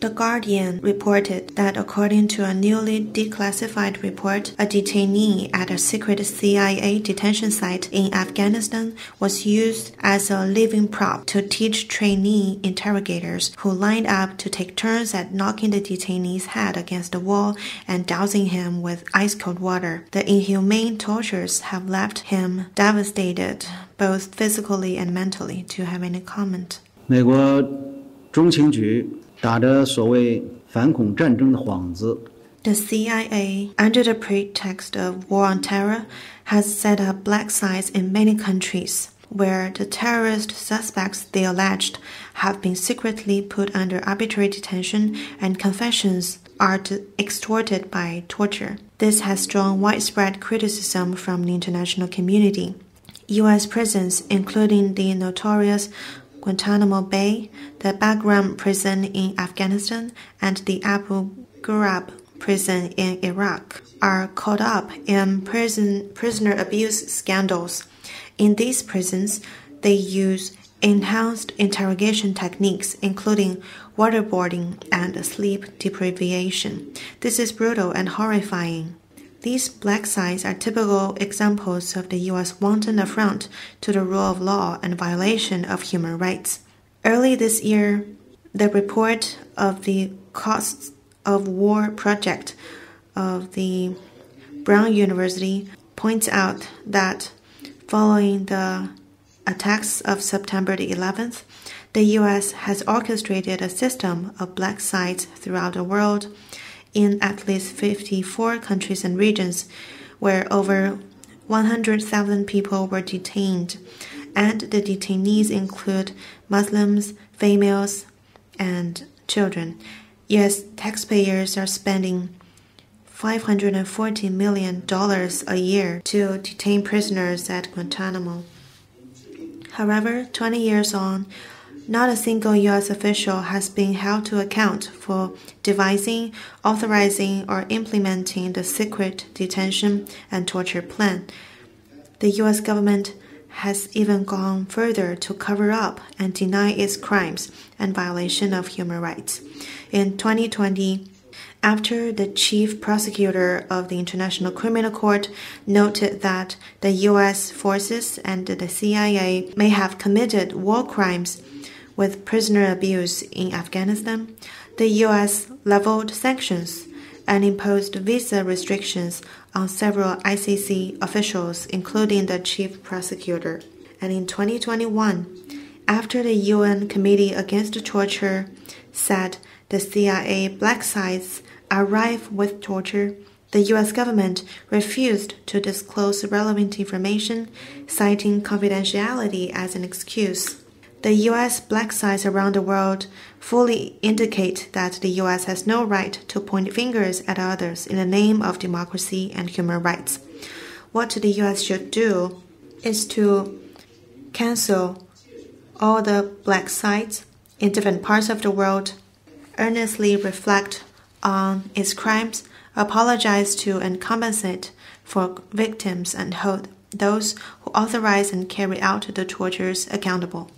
The Guardian reported that according to a newly declassified report, a detainee at a secret CIA detention site in Afghanistan was used as a living prop to teach trainee interrogators who lined up to take turns at knocking the detainee's head against the wall and dousing him with ice-cold water. The inhumane tortures have left him devastated, both physically and mentally. Do you have any comment? 美国中情局打着所谓反恐战争的幌子 The CIA, under the pretext of war on terror, has set up black sites in many countries where the terrorist suspects they alleged have been secretly put under arbitrary detention and confessions are extorted by torture. This has drawn widespread criticism from the international community. U.S. prisons, including the notorious Guantanamo Bay, the Bagram prison in Afghanistan, and the Abu Ghraib prison in Iraq, are caught up in prisoner abuse scandals. In these prisons, they use enhanced interrogation techniques, including waterboarding and sleep deprivation. This is brutal and horrifying. These black sites are typical examples of the U.S. wanton affront to the rule of law and violation of human rights. Early this year, the report of the Costs of War project of the Brown University points out that following the attacks of September the 11th, the U.S. has orchestrated a system of black sites throughout the world in at least 54 countries and regions where over 100,000 people were detained, and the detainees include Muslims, females, and children. U.S. taxpayers are spending $540 million a year to detain prisoners at Guantanamo. However, 20 years on, not a single U.S. official has been held to account for devising, authorizing, or implementing the secret detention and torture plan. The U.S. government has even gone further to cover up and deny its crimes and violation of human rights. In 2020, after the chief prosecutor of the International Criminal Court noted that the U.S. forces and the CIA may have committed war crimes with prisoner abuse in Afghanistan, the U.S. leveled sanctions and imposed visa restrictions on several ICC officials, including the chief prosecutor. And in 2021, after the UN Committee Against Torture said the CIA black sites are rife with torture, the U.S. government refused to disclose relevant information, citing confidentiality as an excuse. The U.S. black sites around the world fully indicate that the U.S. has no right to point fingers at others in the name of democracy and human rights. What the U.S. should do is to cancel all the black sites in different parts of the world, earnestly reflect on its crimes, apologize to and compensate for victims, and hold those who authorize and carry out the tortures accountable.